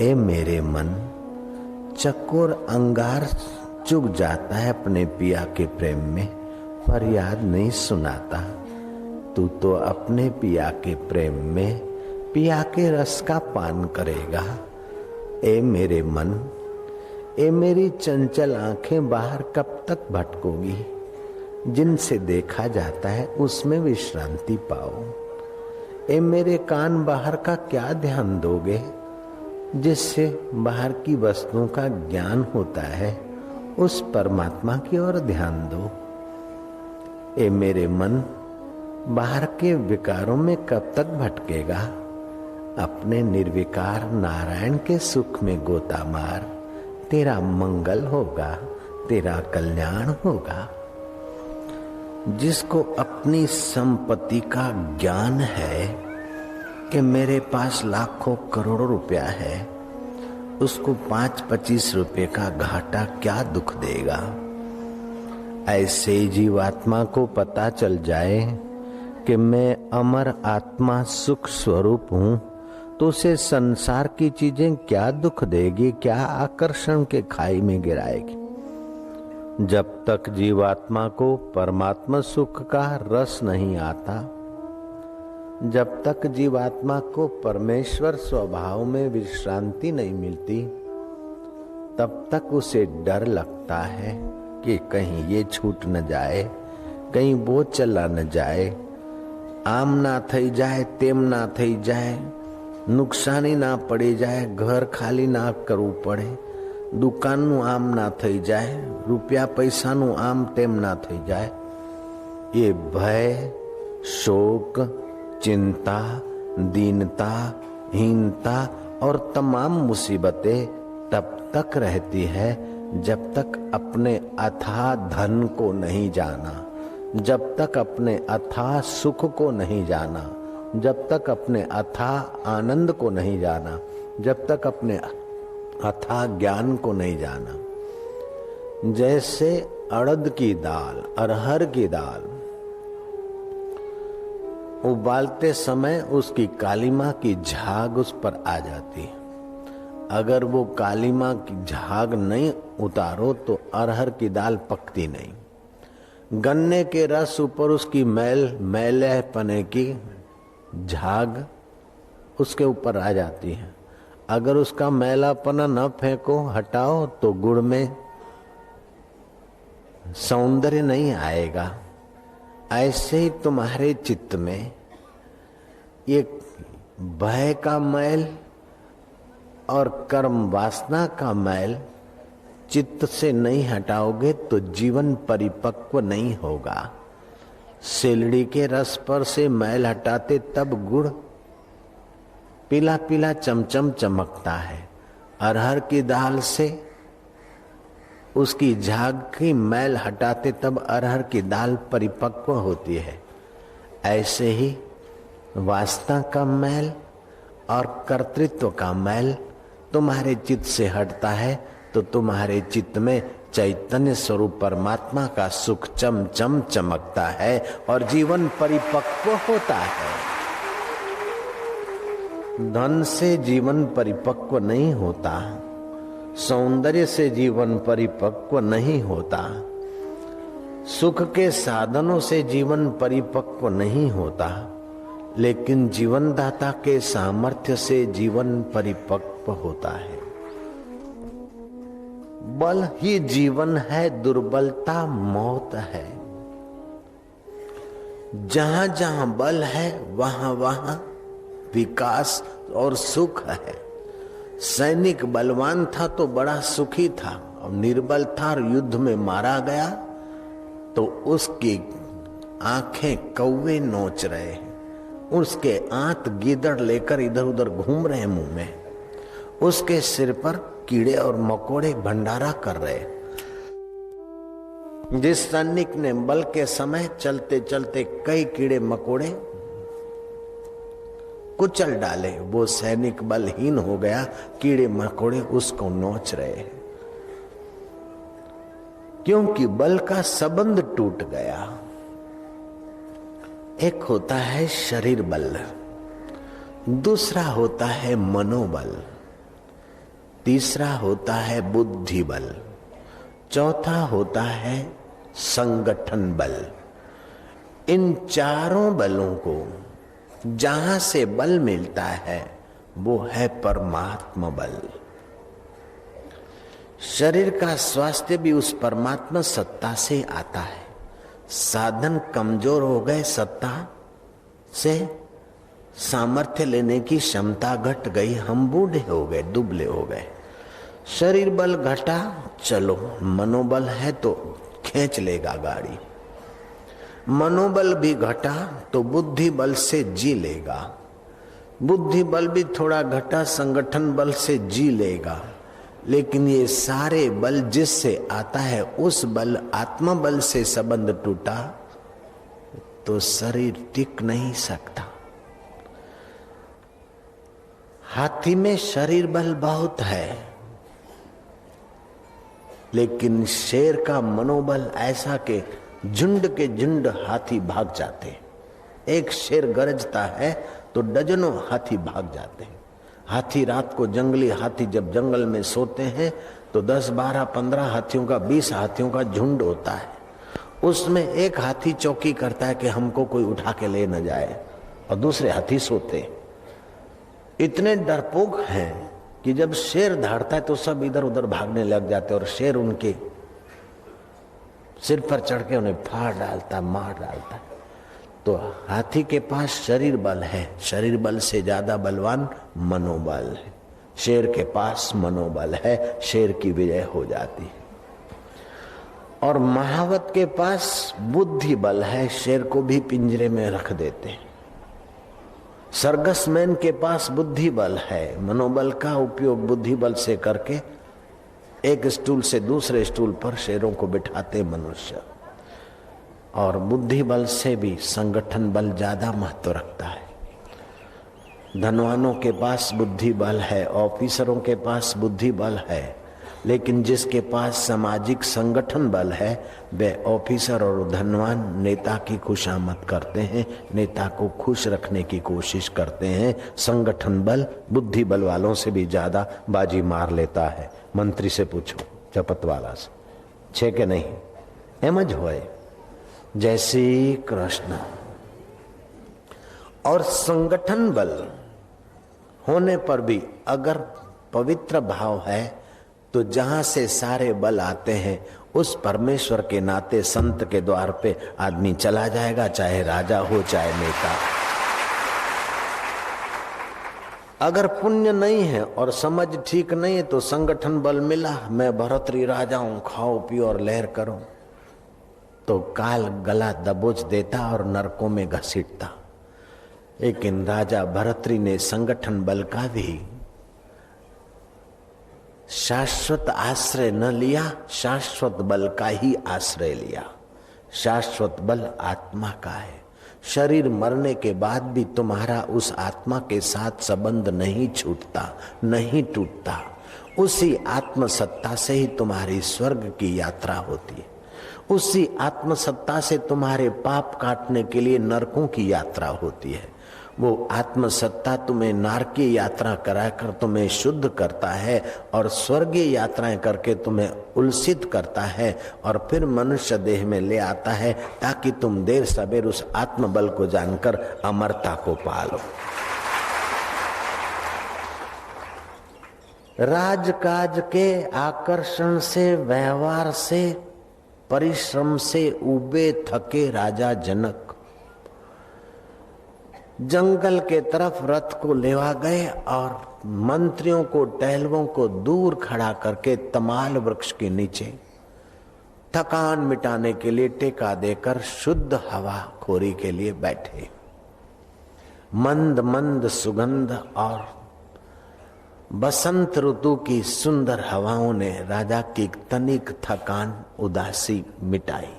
ए मेरे मन, चकोर अंगार चुग जाता है अपने पिया के प्रेम में, फरियाद नहीं सुनाता। तू तो अपने पिया के प्रेम में पिया के रस का पान करेगा। ए मेरे मन, ए मेरी चंचल आंखें बाहर कब तक भटकोगी। जिनसे देखा जाता है उसमें विश्रांति पाओ। ए मेरे कान बाहर का क्या ध्यान दोगे। जिससे बाहर की वस्तुओं का ज्ञान होता है उस परमात्मा की ओर ध्यान दो। ए मेरे मन, बाहर के विकारों में कब तक भटकेगा। अपने निर्विकार नारायण के सुख में गोता मार, तेरा मंगल होगा, तेरा कल्याण होगा। जिसको अपनी संपत्ति का ज्ञान है कि मेरे पास लाखों करोड़ों रुपया है, उसको 5-25 रुपए का घाटा क्या दुख देगा। ऐसे जीवात्मा को पता चल जाए कि मैं अमर आत्मा सुख स्वरूप हूँ, तो उसे संसार की चीजें क्या दुख देगी, क्या आकर्षण के खाई में गिराएगी। जब तक जीवात्मा को परमात्मा सुख का रस नहीं आता, जब तक जीवात्मा को परमेश्वर स्वभाव में विश्रांति नहीं मिलती, तब तक उसे डर लगता है कि कहीं ये छूट न जाए, कहीं वो चला न जाए, आम ना थई जाए, तेम ना थई जाए, नुकसानी ना पड़ी जाए, घर खाली ना करવું પડે, દુકાનનું આમ ના થઈ જાય, રૂપિયા પૈસાનું આમ તેમ ના થઈ જાય। ये भय, शोक, चिंता, दीनता, हीनता और तमाम मुसीबतें तब तक रहती है जब तक अपने अथाह धन को नहीं जाना, जब तक अपने अथाह सुख को नहीं जाना, जब तक अपने अथाह आनंद को नहीं जाना, जब तक अपने अथाह ज्ञान को नहीं जाना। जैसे अड़द की दाल, अरहर की दाल उबालते समय उसकी कालीमा की झाग उस पर आ जाती है। अगर वो कालीमा की झाग नहीं उतारो तो अरहर की दाल पकती नहीं। गन्ने के रस ऊपर उसकी मैलेपने की झाग उसके ऊपर आ जाती है। अगर उसका मैलापना न फेंको, हटाओ, तो गुड़ में सौंदर्य नहीं आएगा। ऐसे ही तुम्हारे चित्त में ये भय का मैल और कर्म वासना का मैल चित्त से नहीं हटाओगे तो जीवन परिपक्व नहीं होगा। सिलड़ी के रस पर से मैल हटाते तब गुड़ पीला पीला चमचम चमकता है। अरहर की दाल से उसकी झाग की मैल हटाते तब अरहर की दाल परिपक्व होती है। ऐसे ही वासना का मैल और कर्तृत्व का मैल तुम्हारे चित्त से हटता है तो तुम्हारे चित्त में चैतन्य स्वरूप परमात्मा का सुख चम चम चमकता है और जीवन परिपक्व होता है। धन से जीवन परिपक्व नहीं होता, सौंदर्य से जीवन परिपक्व नहीं होता, सुख के साधनों से जीवन परिपक्व नहीं होता, लेकिन जीवनदाता के सामर्थ्य से जीवन परिपक्व होता है। बल ही जीवन है, दुर्बलता मौत है। जहां जहां बल है वहां वहां विकास और सुख है। सैनिक बलवान था तो बड़ा सुखी था, और निर्बल था और युद्ध में मारा गया तो उसकी आंखें कौवे नोच रहे हैं, उसके आंत गीदड़ लेकर इधर उधर घूम रहे हैं मुंह में, उसके सिर पर कीड़े और मकोड़े भंडारा कर रहे हैं। जिस सैनिक ने बल के समय चलते चलते कई कीड़े मकोड़े कुचल डाले, वो सैनिक बलहीन हो गया, कीड़े मकोड़े उसको नोच रहे हैं, क्योंकि बल का संबंध टूट गया। एक होता है शरीर बल, दूसरा होता है मनोबल, तीसरा होता है बुद्धि बल, चौथा होता है संगठन बल। इन चारों बलों को जहां से बल मिलता है वो है परमात्मा बल। शरीर का स्वास्थ्य भी उस परमात्मा सत्ता से आता है। साधन कमजोर हो गए, सत्ता से सामर्थ्य लेने की क्षमता घट गई, हम बूढ़े हो गए, दुबले हो गए। शरीर बल घटा, चलो मनोबल है तो खींच लेगा गाड़ी। मनोबल भी घटा तो बुद्धि बल से जी लेगा, बुद्धि बल भी थोड़ा घटा, संगठन बल से जी लेगा। लेकिन ये सारे बल जिससे आता है उस बल आत्मा बल से संबंध टूटा तो शरीर टिक नहीं सकता। हाथी में शरीर बल बहुत है, लेकिन शेर का मनोबल ऐसा कि झुंड के झुंड हाथी भाग जाते हैं। एक शेर गरजता है तो डजनों हाथी भाग जाते हैं। हाथी रात को, जंगली हाथी जब जंगल में सोते हैं तो 10, 12, 15 हाथियों का, 20 हाथियों का झुंड होता है। उसमें एक हाथी चौकी करता है कि हमको कोई उठा के ले न जाए, और दूसरे हाथी सोते। इतने डरपोक हैं कि जब शेर दहाड़ता है तो सब इधर उधर भागने लग जाते, और शेर उनके सिर पर चढ़ के उन्हें फाड़ डालता, मार डालता। तो हाथी के पास शरीर बल है, शरीर बल से ज्यादा बलवान मनोबल है। शेर के पास मनोबल है, शेर की विजय हो जाती है। और महावत के पास बुद्धि बल है, शेर को भी पिंजरे में रख देते हैं। सर्कसमैन के पास बुद्धि बल है, मनोबल का उपयोग बुद्धि बल से करके एक स्टूल से दूसरे स्टूल पर शेरों को बिठाते मनुष्य। और बुद्धि बल से भी संगठन बल ज्यादा महत्व रखता है। धनवानों के पास बुद्धि बल है, ऑफिसरों के पास बुद्धि बल है, लेकिन जिसके पास सामाजिक संगठन बल है वे ऑफिसर और धनवान नेता की खुशामद करते हैं, नेता को खुश रखने की कोशिश करते हैं। संगठन बल बुद्धि बल वालों से भी ज्यादा बाजी मार लेता है। मंत्री से पूछो, चपत वाला से, छे के नहीं, एमज होए। जय श्री कृष्ण। और संगठन बल होने पर भी अगर पवित्र भाव है तो जहां से सारे बल आते हैं उस परमेश्वर के नाते संत के द्वार पे आदमी चला जाएगा, चाहे राजा हो चाहे नेता। अगर पुण्य नहीं है और समझ ठीक नहीं है तो संगठन बल मिला, मैं भरतरी राजा हूं, खाओ पियो और लहर करो, तो काल गला दबोच देता और नरकों में घसीटता। लेकिन राजा भरतरी ने संगठन बल का भी शाश्वत आश्रय न लिया, शाश्वत बल का ही आश्रय लिया। शाश्वत बल आत्मा का है। शरीर मरने के बाद भी तुम्हारा उस आत्मा के साथ संबंध नहीं छूटता, नहीं टूटता। उसी आत्मसत्ता से ही तुम्हारी स्वर्ग की यात्रा होती है। उसी आत्मसत्ता से तुम्हारे पाप काटने के लिए नरकों की यात्रा होती है। वो आत्मसत्ता तुम्हें नारकीय यात्रा कराकर तुम्हें शुद्ध करता है और स्वर्गीय यात्राएं करके तुम्हें उल्सित करता है और फिर मनुष्य देह में ले आता है ताकि तुम देर सबेर उस आत्मबल को जानकर अमरता को पालो। राजकाज के आकर्षण से, व्यवहार से, परिश्रम से उबे थके राजा जनक जंगल के तरफ रथ को लेवा गए और मंत्रियों को, टहलुओं को दूर खड़ा करके तमाल वृक्ष के नीचे थकान मिटाने के लिए टेका देकर शुद्ध हवा खोरी के लिए बैठे। मंद मंद सुगंध और बसंत ऋतु की सुंदर हवाओं ने राजा की तनिक थकान, उदासी मिटाई।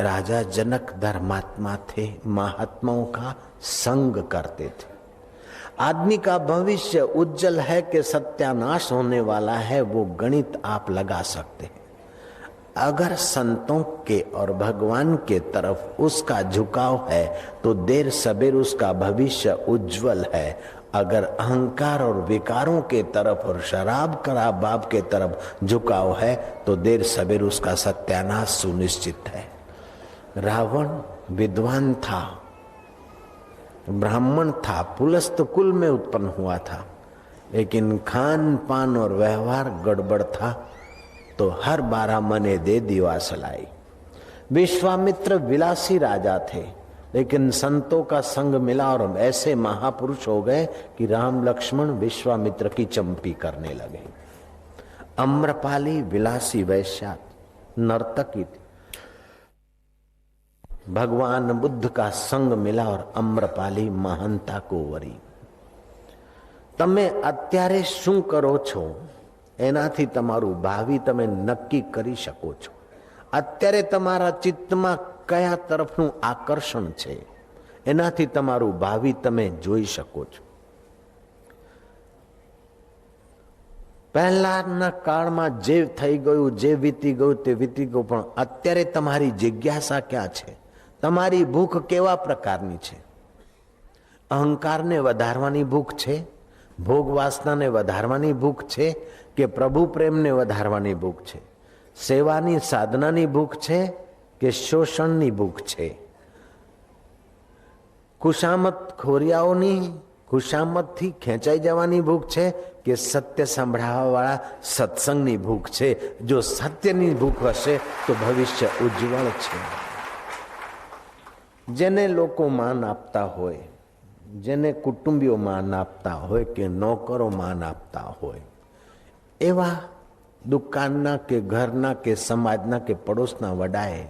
राजा जनक धर्मात्मा थे, महात्माओं का संग करते थे। आदमी का भविष्य उज्जवल है कि सत्यानाश होने वाला है, वो गणित आप लगा सकते हैं। अगर संतों के और भगवान के तरफ उसका झुकाव है तो देर सबेर उसका भविष्य उज्जवल है। अगर अहंकार और विकारों के तरफ और शराब कबाब के तरफ झुकाव है तो देर सबेर उसका सत्यानाश सुनिश्चित है। रावण विद्वान था, ब्राह्मण था, पुलस्त कुल में उत्पन्न हुआ था, लेकिन खान पान और व्यवहार गड़बड़ था तो हर 12 महीने दे दीवा सलाई। विश्वामित्र विलासी राजा थे, लेकिन संतों का संग मिला और ऐसे महापुरुष हो गए कि राम लक्ष्मण विश्वामित्र की चंपी करने लगे। अम्रपाली विलासी वैश्या नर्तकी थी। भगवान बुद्ध का संग मिला और अम्रपाली महानता को वरी। તમે અત્યારે શું કરો છો એનાથી તમારું ભાવિ તમે નક્કી કરી શકો છો। અત્યારે તમારા ચિત્તમાં કયા તરફનું આકર્ષણ છે એનાથી તમારું ભાવિ તમે જોઈ શકો છો। પહેલાના કાળમાં જે થઈ ગયું, જે વીતી ગયું તે વીતી ગયું, પણ અત્યારે તમારી જિજ્ઞાસા ક્યાં છે? તમારી ભૂખ કેવા પ્રકારની છે? અહંકારને વધારવાની ભૂખ છે, ભોગ વાસનાને વધારવાની ભૂખ છે કે પ્રભુ પ્રેમને વધારવાની ભૂખ છે? સેવાની સાધનાની ભૂખ છે કે શોષણની ભૂખ છે? ખુશામત ખોરિયાઓની ખુશામતથી ખેંચાઈ જવાની ભૂખ છે કે સત્ય સાંભળવા વાળા સત્સંગની ભૂખ છે? જો સત્યની ભૂખ હશે તો ભવિષ્ય ઉજ્જવળ છે। જેને લોકો માન આપતા હોય, જેને કુટુંબીઓ માન આપતા હોય કે નોકરો માન આપતા હોય, એવા દુકાનના કે ઘરના કે સમાજના કે પડોશના વડાએ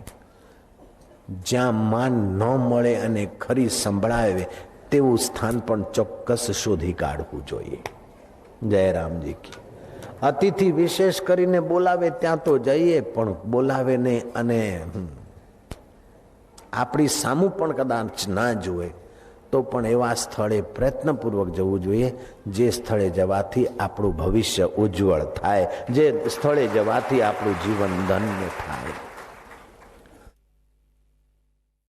જ્યાં માન ન મળે અને ખરી સંભળાવે તેવું સ્થાન પણ ચોક્કસ શોધી કાઢવું જોઈએ। જય રામજી કી। અતિથિ વિશેષ કરીને બોલાવે ત્યાં તો જઈએ, પણ બોલાવે ને અને આપણી સામું પણ કદાચ ના જોવે તો પણ એવા સ્થળે પ્રયત્નપૂર્વક જવું જોઈએ જે સ્થળે જવાથી આપણું ભવિષ્ય ઉજ્જવળ થાય, જે સ્થળે જવાથી આપણું જીવન ધન્ય થાય।